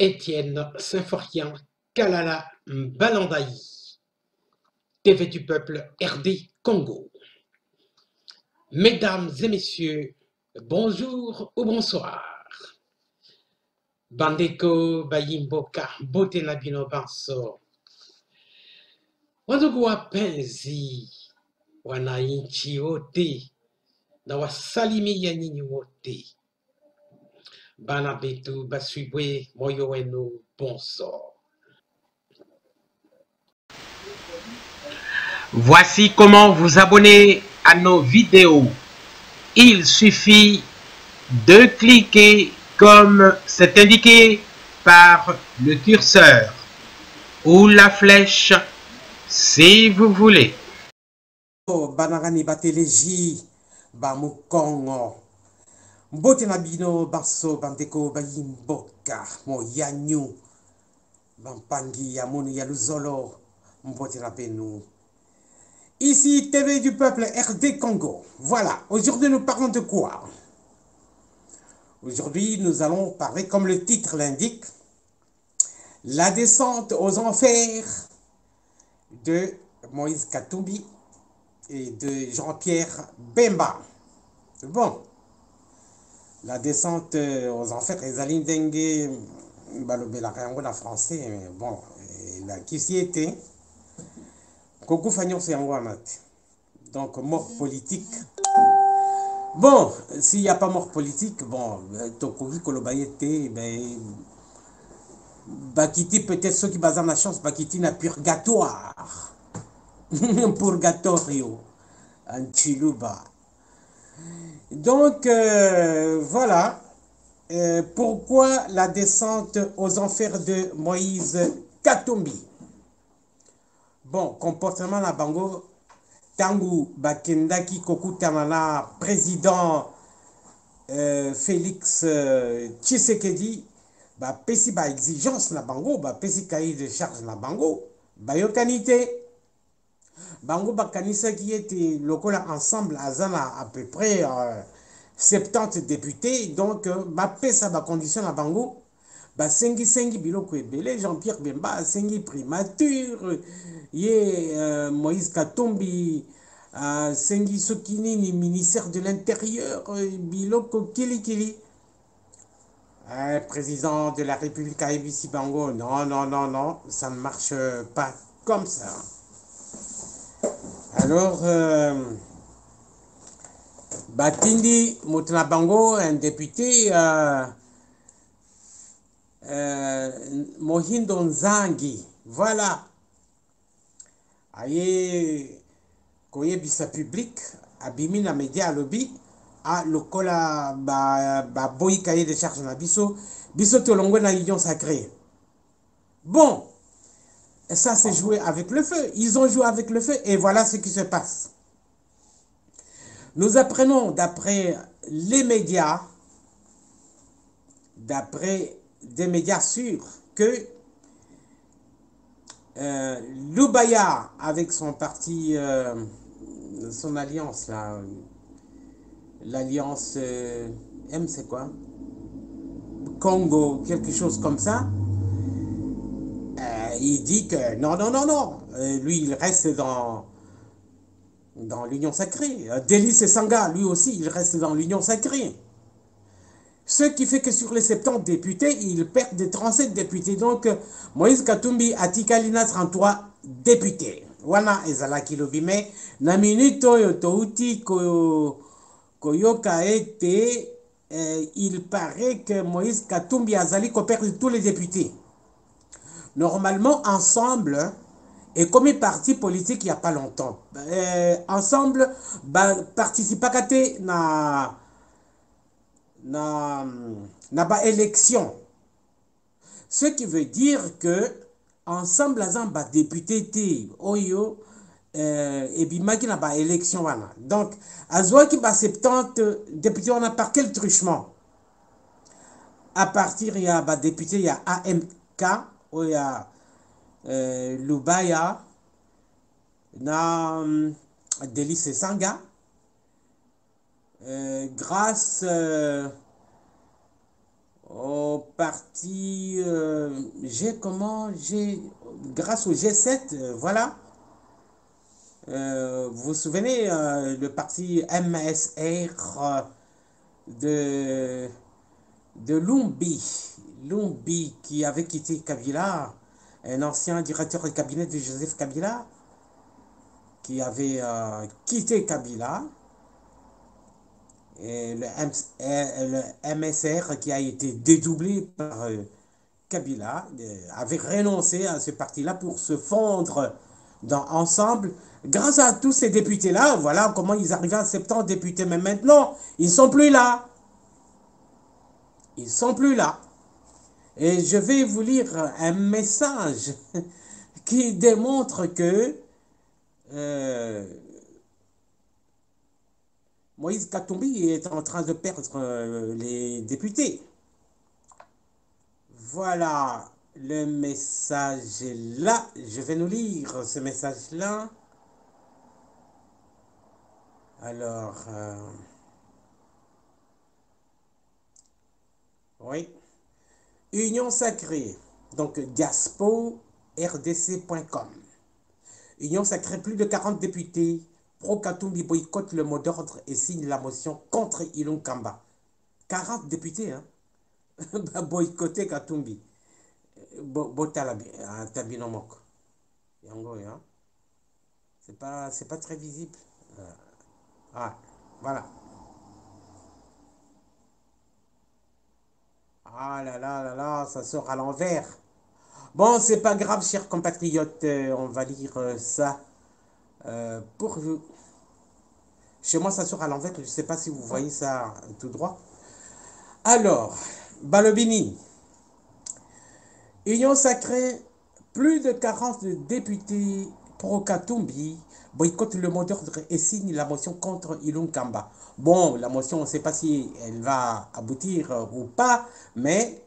Étienne Symphorien Kalala Balandaï, TV du peuple RD Congo. Mesdames et messieurs, bonjour ou bonsoir. Bandeko Bayimboka Botenabino Banso. Wandugu wapenzi, wananchi wote na wasalimia nyinyi wote. Bana betu baswibwe moyo wenu bonso. Voici comment vous abonner à nos vidéos. Il suffit de cliquer comme c'est indiqué par le curseur ou la flèche si vous voulez. Banarani bateleji ba mukongo mbote na bino baso bandeko bayimboka mo yanyu bampangi ya monu ya luzolo mbote na penu. Ici TV du peuple RD Congo. Voilà, aujourd'hui nous parlons de quoi? Aujourd'hui nous allons parler, comme le titre l'indique, la descente aux enfers de Moïse Katumbi et de Jean-Pierre Bemba. Bon, la descente aux enfers, les alindengue, balobela en français, mais bon, la qui s'y était, Koko Fagnon c'est en donc mort politique. Bon, s'il n'y a pas mort politique, bon, Tokogi Kolobayete, ben, Bakiti peut-être ceux qui basent la chance, Bakiti n'a purgatoire, purgatorio, Anchiluba. Donc, voilà. Pourquoi la descente aux enfers de Moïse Katumbi? Bon, comportement na bango, tangu bakendaki kokutanana président Félix Tshisekedi, ba pesi ba exigence na bango, ba pesi cahier de charge na bango, ba yokanite. Bango bakanisa qui était lokola ensemble azana à peu près 70 députés, donc bapesa ba condition na bango ba sengi biloko ebele. Jean-Pierre Bemba sengi primature ye Moïse Katumbi sengi sokini ministère de l'intérieur biloko kili président de la République a ici bango. Non, ça ne marche pas comme ça. Alors, Batindi Moutenabango, un député, Mohindo Nzangi, voilà. Aye, koye bisa public, abimi na média lobby, a lokola ba boy cahier de charge na biso tolongwe na union sacrée. Bon. Et ça, c'est jouer avec le feu. Ils ont joué avec le feu et voilà ce qui se passe. Nous apprenons d'après les médias, d'après des médias sûrs, que Lubaya, avec son parti, son alliance, l'alliance M, c'est quoi? Congo, quelque chose comme ça. Il dit que non. Lui, il reste dans l'union sacrée. Délice Sanga, lui aussi, il reste dans l'union sacrée. Ce qui fait que sur les 70 députés, il perd des 37 députés. Donc, Moïse Katumbi a Tikalina 33 députés. Wana ezalaki lobime. Na minute touti koyoka ete, il paraît que Moïse Katumbi azali ko perdre tous les députés. Normalement, ensemble, et comme un parti politique il n'y a pas longtemps, ensemble, participe à na élection. Ce qui veut dire que ensemble, les députés oyo et bimaki na ba élection wana. Donc, azwa qui ba 70 députés on a par quel truchement? À partir il y a ba député il y a AMK, il y a Lubaya, na Délice Sanga, grâce au parti grâce au G7, voilà. Vous vous souvenez, le parti MSR de, de Lumbi qui avait quitté Kabila, un ancien directeur de cabinet de Joseph Kabila, qui avait quitté Kabila, et le MSR qui a été dédoublé par Kabila, avait renoncé à ce parti-là pour se fondre ensemble. Grâce à tous ces députés-là, voilà comment ils arrivaient à 70 députés. Mais maintenant, ils ne sont plus là. Ils ne sont plus là. Et je vais vous lire un message qui démontre que Moïse Katumbi est en train de perdre les députés. Voilà, le message est là. Je vais nous lire ce message-là. Alors, oui. Union sacrée, donc diaspo-rdc.com. Union sacrée, plus de 40 députés pro-Katumbi boycottent le mot d'ordre et signent la motion contre Ilunga Kamba. 40 députés, hein, boycotter Katumbi. Tabinomok. Yango, hein. C'est pas très visible. Ah, voilà. Ah là là là là, ça sort à l'envers. Bon, c'est pas grave, chers compatriotes, on va lire ça pour vous. Chez moi, ça sort à l'envers, je ne sais pas si vous voyez ça tout droit. Alors, Balobini, Union sacrée, plus de 40 députés pro-Katumbi boycottent le mot d'ordre et signent la motion contre Ilunga Kamba. Bon, la motion, on ne sait pas si elle va aboutir ou pas, mais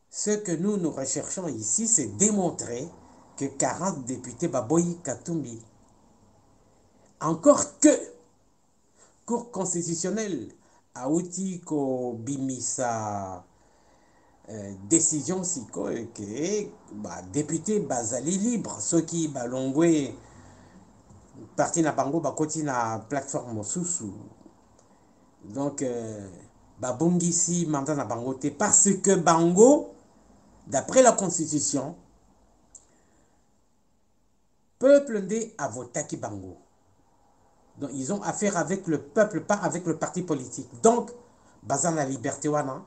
ce que nous recherchons ici, c'est démontrer que 40 députés baboyi Katumbi. Encore que, Cour constitutionnelle a outil ko bimisa décision siko que député bazali libre ceux qui balongwe parti na bango bakoti na plateforme mosusu donc babongisi mandat na bango te parce que bango d'après la constitution peuple nde avotaki bango. Donc, ils ont affaire avec le peuple, pas avec le parti politique. Donc, basant la liberté, wana,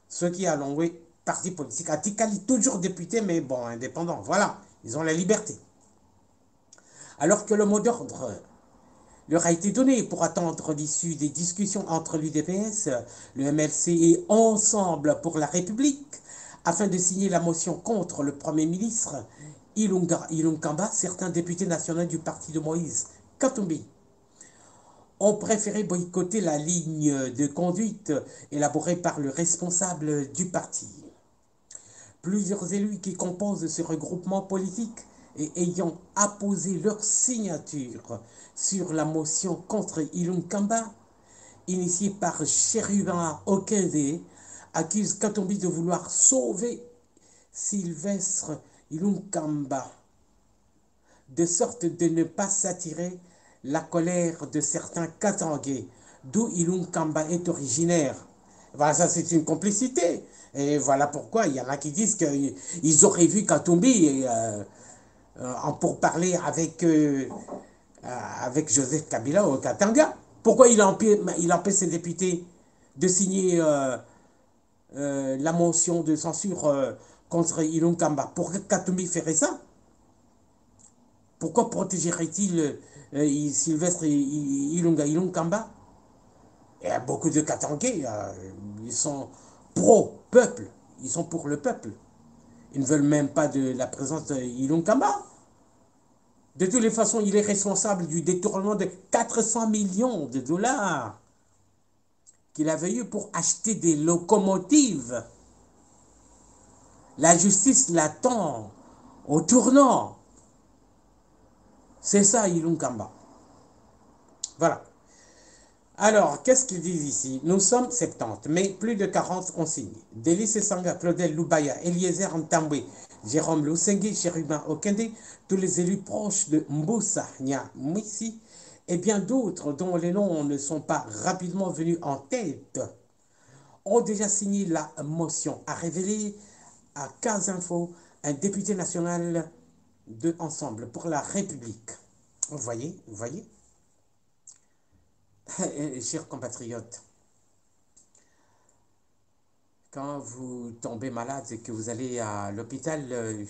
ceux qui ont loué parti politique, Atikali toujours député, mais bon, indépendant. Voilà, ils ont la liberté. Alors que le mot d'ordre leur a été donné pour attendre l'issue des discussions entre l'UDPS, le MLC et Ensemble pour la République, afin de signer la motion contre le Premier ministre Ilunga Kamba, certains députés nationaux du parti de Moïse Katumbi ont préféré boycotter la ligne de conduite élaborée par le responsable du parti. Plusieurs élus qui composent ce regroupement politique et ayant apposé leur signature sur la motion contre Ilunga Kamba, initiée par Chérubin Okende, accusent Katumbi de vouloir sauver Sylvestre Ilunga Kamba, de sorte de ne pas s'attirer la colère de certains Katangais, d'où Ilunga Kamba est originaire. Voilà, ça c'est une complicité. Et voilà pourquoi il y en a qui disent qu'ils auraient vu Katumbi pour parler avec Joseph Kabila au Katanga. Pourquoi il empêche ses députés de signer la motion de censure contre Ilunga Kamba? Pourquoi Katumbi ferait ça? Pourquoi protégerait-il Sylvestre Ilunga Kamba? Il y a beaucoup de Katangais, ils sont pro-peuple, ils sont pour le peuple. Ils ne veulent même pas de la présence d'Ilunga Kamba. De toutes les façons, il est responsable du détournement de 400 millions de dollars qu'il avait eu pour acheter des locomotives. La justice l'attend au tournant. C'est ça, Ilunga Kamba. Voilà. Alors, qu'est-ce qu'ils disent ici? Nous sommes 70, mais plus de 40 ont signé. Délice Sanga, Claudel Loubaya, Eliezer Ntambwe, Jérôme Lusengui, Chérubin Okende, tous les élus proches de Mboussa Nya Mwissi, et bien d'autres dont les noms ne sont pas rapidement venus en tête, ont déjà signé la motion à révéler à Casinfo un député national de Ensemble pour la République. Vous voyez, chers compatriotes, quand vous tombez malade et que vous allez à l'hôpital,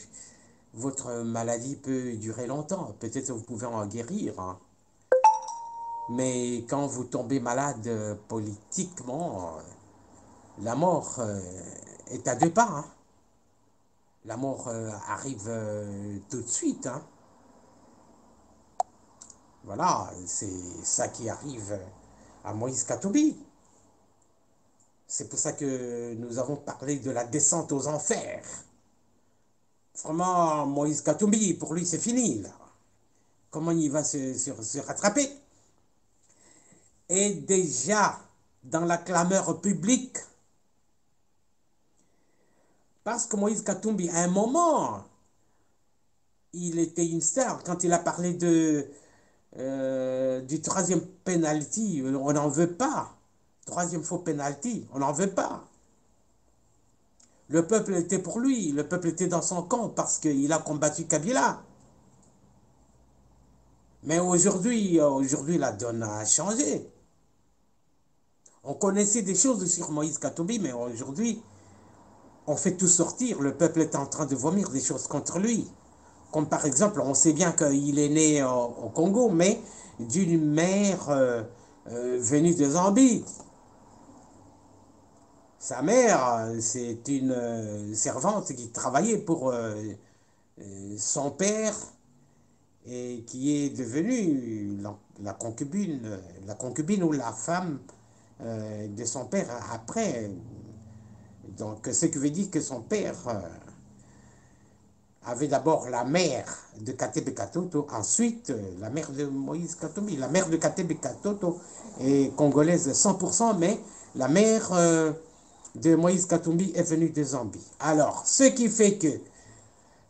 votre maladie peut durer longtemps. Peut-être que vous pouvez en guérir, hein. Mais quand vous tombez malade politiquement, la mort est à deux pas, hein. La mort arrive tout de suite, hein. Voilà, c'est ça qui arrive à Moïse Katumbi. C'est pour ça que nous avons parlé de la descente aux enfers. Vraiment, Moïse Katumbi, pour lui, c'est fini, là. Comment il va se rattraper? Et déjà, dans la clameur publique, parce que Moïse Katumbi, à un moment, il était une star. Quand il a parlé du troisième penalty, on n'en veut pas. Troisième faux penalty, on n'en veut pas. Le peuple était pour lui, le peuple était dans son camp parce qu'il a combattu Kabila. Mais aujourd'hui, la donne a changé. On connaissait des choses sur Moïse Katumbi, mais aujourd'hui, on fait tout sortir. Le peuple est en train de vomir des choses contre lui. Comme par exemple, on sait bien qu'il est né au Congo, mais d'une mère venue de Zambie. Sa mère, c'est une servante qui travaillait pour son père et qui est devenue la concubine ou la femme de son père après. Donc, ce qui veut dire que son père avait d'abord la mère de Katebe Katoto, ensuite la mère de Moïse Katumbi. La mère de Katebe Katoto est congolaise 100%, mais la mère de Moïse Katumbi est venue de Zambie. Alors, ce qui fait que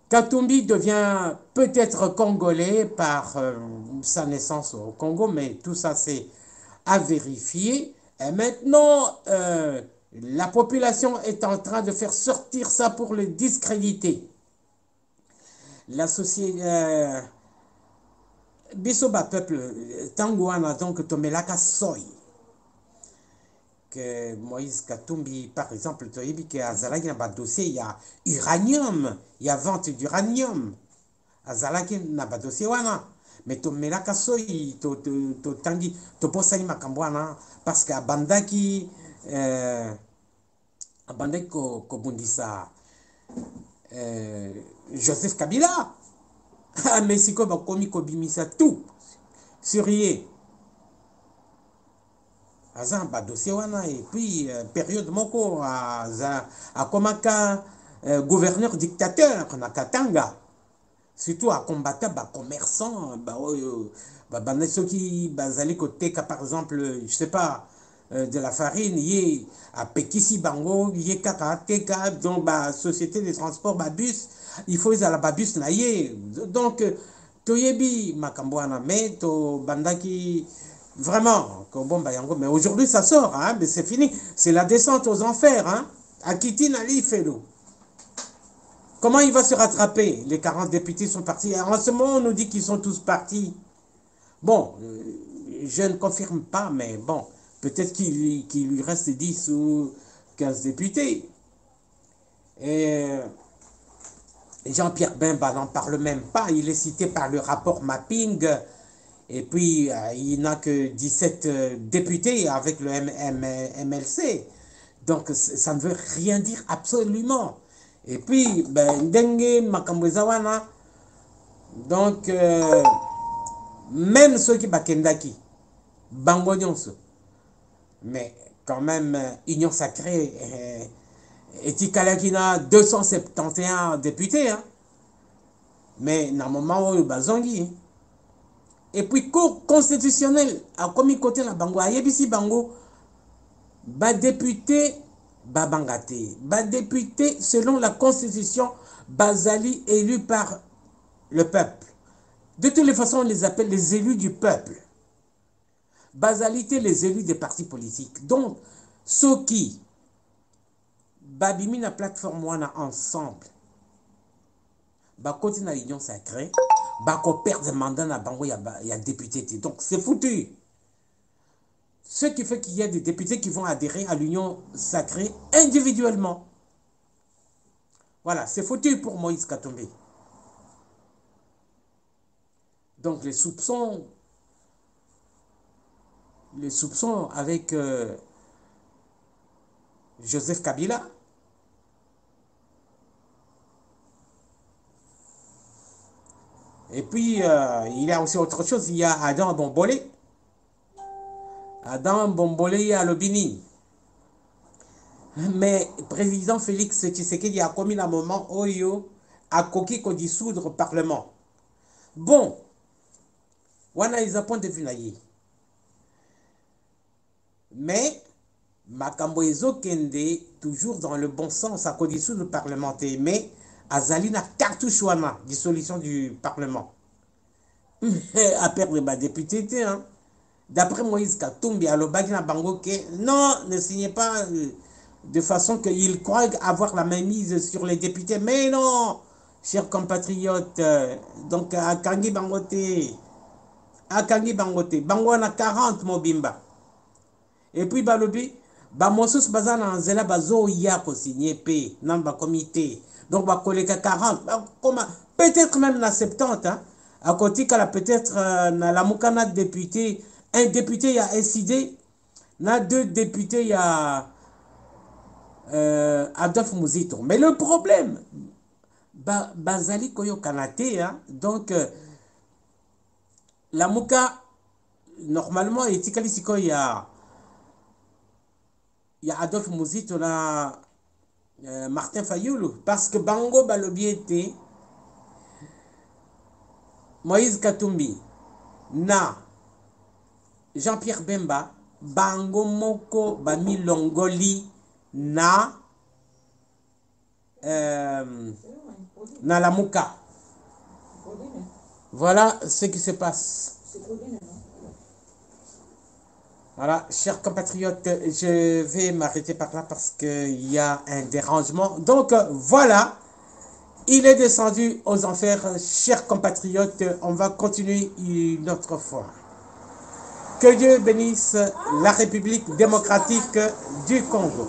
Katumbi devient peut-être congolais par sa naissance au Congo, mais tout ça c'est à vérifier. Et maintenant, la population est en train de faire sortir ça pour le discréditer. La société... Bisoba peuple, Tangouana, donc Tomelaka Soy. Que Moïse Katumbi, par exemple, tu as dit qu'à Zalaki, dans le dossier, il y a uranium, il y a vente d'uranium. À Zalaki, dans le dossier, mais tu mets la kasoy, tu tangi, tu poses ça makambwana, parce qu'à Bandaki, à Bandaki, comme on dit ça, Joseph Kabila, à Mexico, bah, comme il bimisa tout, surier. Azan ba dossier wana et puis période moko à komaka gouverneur dictateur na Katanga, surtout à combattre ba commerçants ba bana soki bazali côté par exemple je sais pas de la farine yé à Pekisi bango yé kaka teka donc ba société de transport ba bus il faut à la ba bus na yé donc toyebi makambwana mais to bandaki vraiment, mais aujourd'hui ça sort, hein, mais c'est fini. C'est la descente aux enfers. Hein. Akiti Nali Felo. Comment il va se rattraper? Les 40 députés sont partis. En ce moment, on nous dit qu'ils sont tous partis. Bon, je ne confirme pas, mais bon, peut-être qu'il lui reste 10 ou 15 députés. Et Jean-Pierre Bemba n'en parle même pas. Il est cité par le rapport Mapping. Et puis, il n'a que 17 députés avec le MLC. Donc, ça ne veut rien dire absolument. Et puis, Dengue Makambwezawana, donc, même ceux qui bakendaki, Bango Nyonso, mais quand même, Union Sacrée, et Tikalakina, 271 députés, hein. Mais, normalement, Bazangi, Et puis, Cour constitutionnelle a commis côté la bango. Ayebisi bango, ba député, ba bangate. Ba député, selon la constitution, bazali élu par le peuple. De toutes les façons, on les appelle les élus du peuple. Basalité, les élus des partis politiques. Donc, ceux qui, babimi la plateforme wana ensemble, ba côté na union sacrée, ba ko perdre mandat na bango ya député. Donc, c'est foutu. Ce qui fait qu'il y a des députés qui vont adhérer à l'union sacrée individuellement. Voilà, c'est foutu pour Moïse Katumbi. Donc, les soupçons avec Joseph Kabila. Et puis, il y a aussi autre chose, il y a Adam Bombolé. Adam Bombolé à l'Obini. Mais président Félix Tshisekedi a commis un moment Oyo a coquille qu'on dissoudre le Parlement. Bon, wana ils point de vue naïe. Mais Makambo Kende, toujours dans le bon sens, a dissoudre le Parlement. Mais Azalina cartouche wana, dissolution du Parlement. À perdre ma député, hein. D'après Moïse Katumbi, à l'Obagina Bango, non, ne signez pas de façon qu'il croit avoir la mainmise sur les députés. Mais non, chers compatriotes, donc à Kangi Bangote, Bango a 40 Mobimba. Et puis Balobi, Bamosus Bazan en Zela Bazo Yako signé P, dans le comité. Donc, ba collègue 40, peut-être même na 70, hein. À côté, peut-être na la Moukana député, un député il y a SID, na 2 députés il y a Adolphe Mouzito. Mais le problème, Bazali Koyo Kanate, hein, donc la Mouka, normalement, il y a Adolphe Mouzito, là, Martin Fayoulou, parce que Bango Balobi était Moïse Katumbi, na Jean-Pierre Bemba, Bango Moko Bami Longoli, na la Mouka. Voilà ce qui se passe. Voilà, chers compatriotes, je vais m'arrêter par là parce qu'il y a un dérangement. Donc, voilà, il est descendu aux enfers. Chers compatriotes, on va continuer une autre fois. Que Dieu bénisse la République démocratique du Congo.